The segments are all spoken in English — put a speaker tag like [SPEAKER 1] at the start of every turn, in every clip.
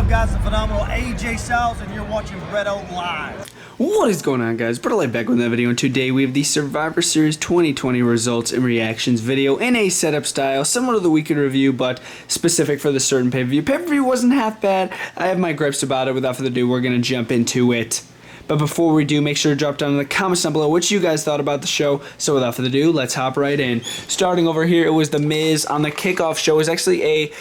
[SPEAKER 1] up, guys? The phenomenal AJ Styles, and you're watching Bretto Live.
[SPEAKER 2] What is going on, guys? Bretto Live back with another video, and today we have the Survivor Series 2020 results and reactions video in a setup style, similar to the weekend review, but specific for the certain pay-per-view. Pay-per-view wasn't half bad. I have my gripes about it. Without further ado, we're going to jump into it. But before we do, make sure to drop down in the comments down below what you guys thought about the show. So without further ado, let's hop right in. Starting over here, it was The Miz on the kickoff show. It was actually a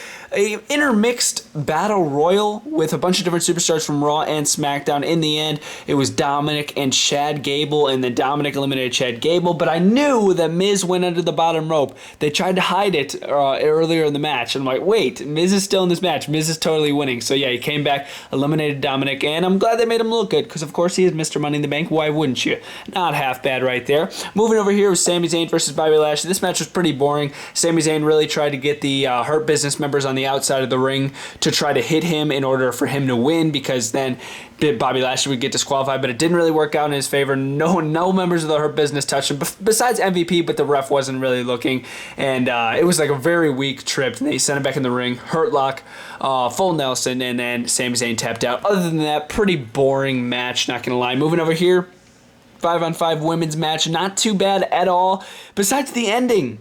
[SPEAKER 2] intermixed battle royal with a bunch of different superstars from Raw and SmackDown. In the end, it was Dominic and Chad Gable, and then Dominic eliminated Chad Gable, but I knew that Miz went under the bottom rope. They tried to hide it earlier in the match, and I'm like, wait, Miz is still in this match. Miz is totally winning. So yeah, he came back, eliminated Dominic, and I'm glad they made him look good, because of course he is Mr. Money in the Bank. Why wouldn't you? Not half bad right there. Moving over here was Sami Zayn versus Bobby Lash. This match was pretty boring. Sami Zayn really tried to get the Hurt Business members on the outside of the ring to try to hit him in order for him to win, because then Bobby Lashley would get disqualified, but it didn't really work out in his favor. No members of the Hurt Business touched him, besides MVP, but the ref wasn't really looking, and it was like a very weak trip, and they sent him back in the ring, Hurt Lock, full Nelson, and then Sami Zayn tapped out. Other than that, pretty boring match, not gonna lie. Moving over here, 5-on-5 women's match, not too bad at all, besides the ending.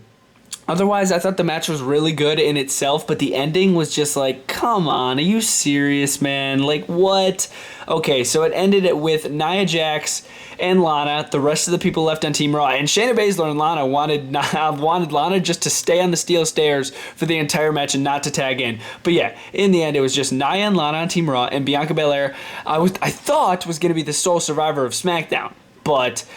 [SPEAKER 2] Otherwise, I thought the match was really good in itself, but the ending was just like, come on, are you serious, man? Like, what? Okay, so it ended with Nia Jax and Lana, the rest of the people left on Team Raw, and Shayna Baszler and Lana wanted Lana just to stay on the steel stairs for the entire match and not to tag in. But yeah, in the end, it was just Nia and Lana on Team Raw, and Bianca Belair, I thought was going to be the sole survivor of SmackDown, but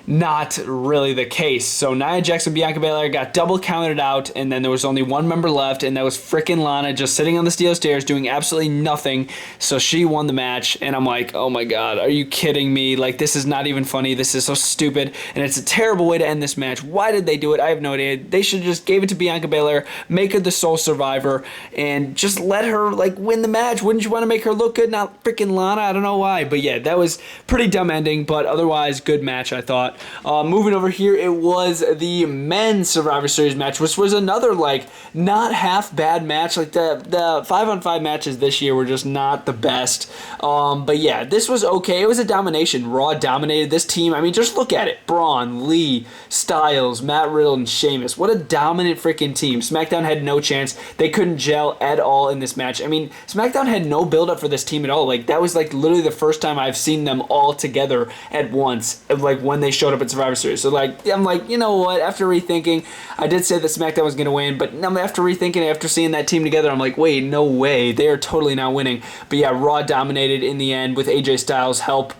[SPEAKER 2] not really the case. So Nia Jax and Bianca Belair got double counted out, and then there was only one member left, and that was frickin' Lana, just sitting on the steel stairs doing absolutely nothing. So she won the match, and I'm like, oh my god, are you kidding me? Like, this is not even funny. This is so stupid, and it's a terrible way to end this match. Why did they do it? I have no idea. They should just gave it to Bianca Belair, make her the sole survivor, and just let her like win the match. Wouldn't you want to make her look good? Not frickin' Lana. I don't know why, but yeah, that was pretty dumb ending, but otherwise good match, I thought. Moving over here, it was the men's Survivor Series match, which was another, like, not half bad match. Like, the 5-on-5 matches this year were just not the best. But yeah, this was okay. It was a domination. Raw dominated this team. I mean, just look at it. Braun, Lee, Styles, Matt Riddle, and Sheamus. What a dominant freaking team. SmackDown had no chance. They couldn't gel at all in this match. I mean, SmackDown had no build-up for this team at all. Like, that was, like, literally the first time I've seen them all together at once, like, when they showed up at Survivor Series. So like, I'm like, you know what, after rethinking, I did say that SmackDown was going to win, but after rethinking, after seeing that team together, I'm like, wait, no way, they are totally not winning. But yeah, Raw dominated in the end with AJ Styles' help.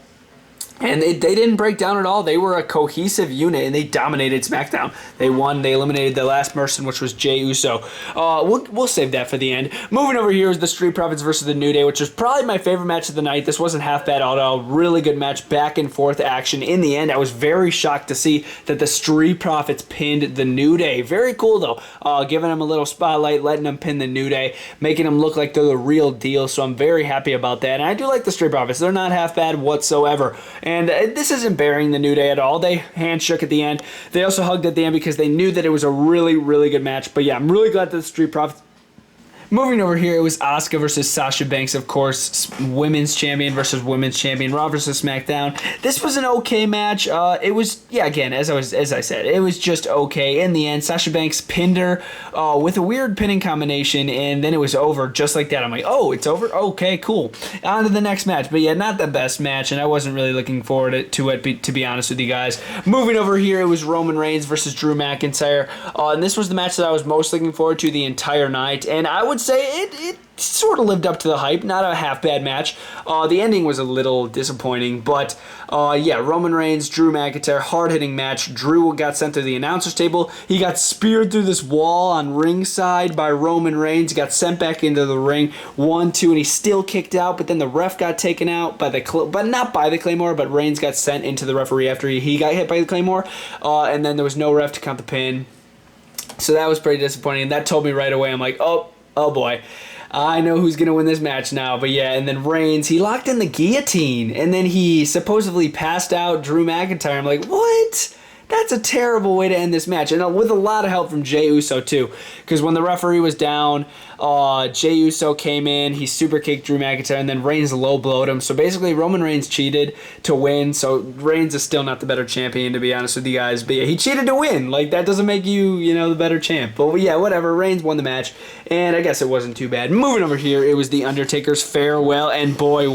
[SPEAKER 2] And they didn't break down at all. They were a cohesive unit, and they dominated SmackDown. They won. They eliminated the last person, which was Jey Uso. We'll save that for the end. Moving over here is the Street Profits versus the New Day, which was probably my favorite match of the night. This wasn't half bad at all. Really good match, back and forth action. In the end, I was very shocked to see that the Street Profits pinned the New Day. Very cool, though. Giving them a little spotlight, letting them pin the New Day, making them look like they're the real deal. So I'm very happy about that. And I do like the Street Profits. They're not half bad whatsoever. And this isn't burying the New Day at all. They handshook at the end. They also hugged at the end because they knew that it was a really, really good match. But yeah, I'm really glad that the Street Profits. Moving over here, it was Asuka versus Sasha Banks, of course, women's champion versus women's champion, Raw versus SmackDown. This was an okay match. It was, yeah, again, as I said, it was just okay. In the end, Sasha Banks pinned her with a weird pinning combination, and then it was over just like that. I'm like, oh, it's over? Okay, cool. On to the next match. But yeah, not the best match, and I wasn't really looking forward to it, to be honest with you guys. Moving over here, it was Roman Reigns versus Drew McIntyre, and this was the match that I was most looking forward to the entire night, and I would say it sort of lived up to the hype. Not a half bad match. The ending was a little disappointing, but yeah, Roman Reigns, Drew McIntyre, hard-hitting match. Drew got sent to the announcer's table. He got speared through this wall on ringside by Roman Reigns. He got sent back into the ring, 1-2, and he still kicked out, but then the ref got taken out by but not by the Claymore, but Reigns got sent into the referee after he got hit by the Claymore, and then there was no ref to count the pin. So that was pretty disappointing, and that told me right away, I'm like, oh boy, I know who's going to win this match now. But yeah, and then Reigns, he locked in the guillotine, and then he supposedly passed out Drew McIntyre. I'm like, what? That's a terrible way to end this match, and with a lot of help from Jey Uso too, because when the referee was down, Jey Uso came in, he super kicked Drew McIntyre, and then Reigns low blowed him. So basically, Roman Reigns cheated to win. So Reigns is still not the better champion, to be honest with you guys. But yeah, he cheated to win. Like, that doesn't make you, the better champ. But yeah, whatever. Reigns won the match, and I guess it wasn't too bad. Moving over here, it was the Undertaker's farewell, and boy,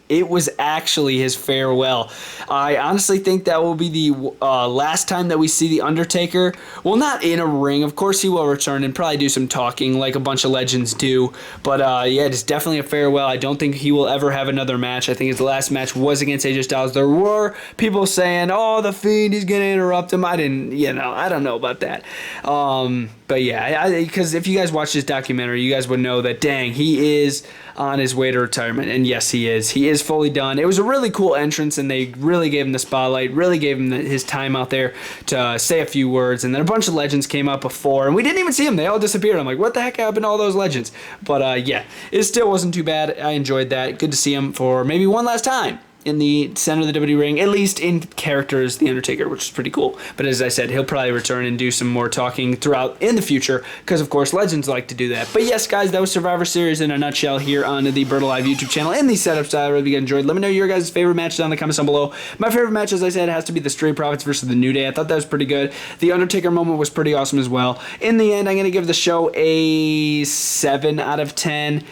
[SPEAKER 2] it was actually his farewell. I honestly think that will be the last time that we see the Undertaker. Well, not in a ring. Of course, he will return and probably do some talking like a bunch of legends do. But yeah, it's definitely a farewell. I don't think he will ever have another match. I think his last match was against AJ Styles. There were people saying, "Oh, the Fiend, he's going to interrupt him." I didn't, I don't know about that. But yeah, because if you guys watch this documentary, you guys would know that, dang, he is on his way to retirement. And yes, he is. He is fully done. It was a really cool entrance, and they really gave him the spotlight, really gave him his time out there to say a few words. And then a bunch of legends came out before, and we didn't even see them. They all disappeared. I'm like, what the heck happened to all those legends? But yeah, it still wasn't too bad. I enjoyed that. Good to see him for maybe one last time in the center of the WWE ring, at least in character as The Undertaker, which is pretty cool. But as I said, he'll probably return and do some more talking throughout in the future, because of course legends like to do that. But yes, guys, that was Survivor Series in a nutshell here on the Bird Alive YouTube channel in the setup style. I really enjoyed. Let me know your guys' favorite matches down in the comments down below. My favorite match, as I said, has to be the Street Profits versus the New Day. I thought that was pretty good. The Undertaker moment was pretty awesome as well. In the end, I'm going to give the show a 7 out of 10.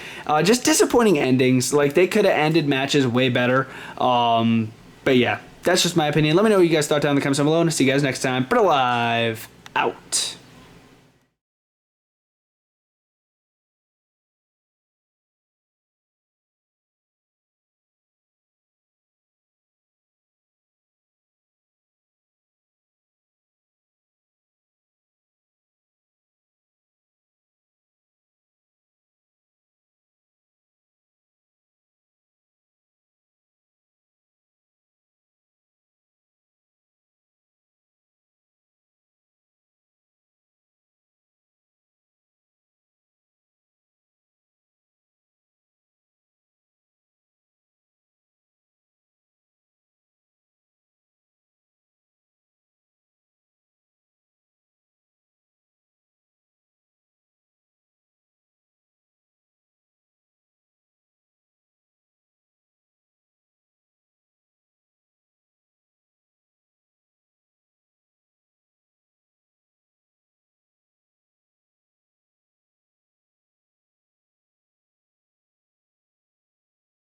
[SPEAKER 2] Just disappointing endings. Like, they could have ended matches way better. But yeah, that's just my opinion. Let me know what you guys thought down in the comments down below, and I'll see you guys next time. Bird Alive, out.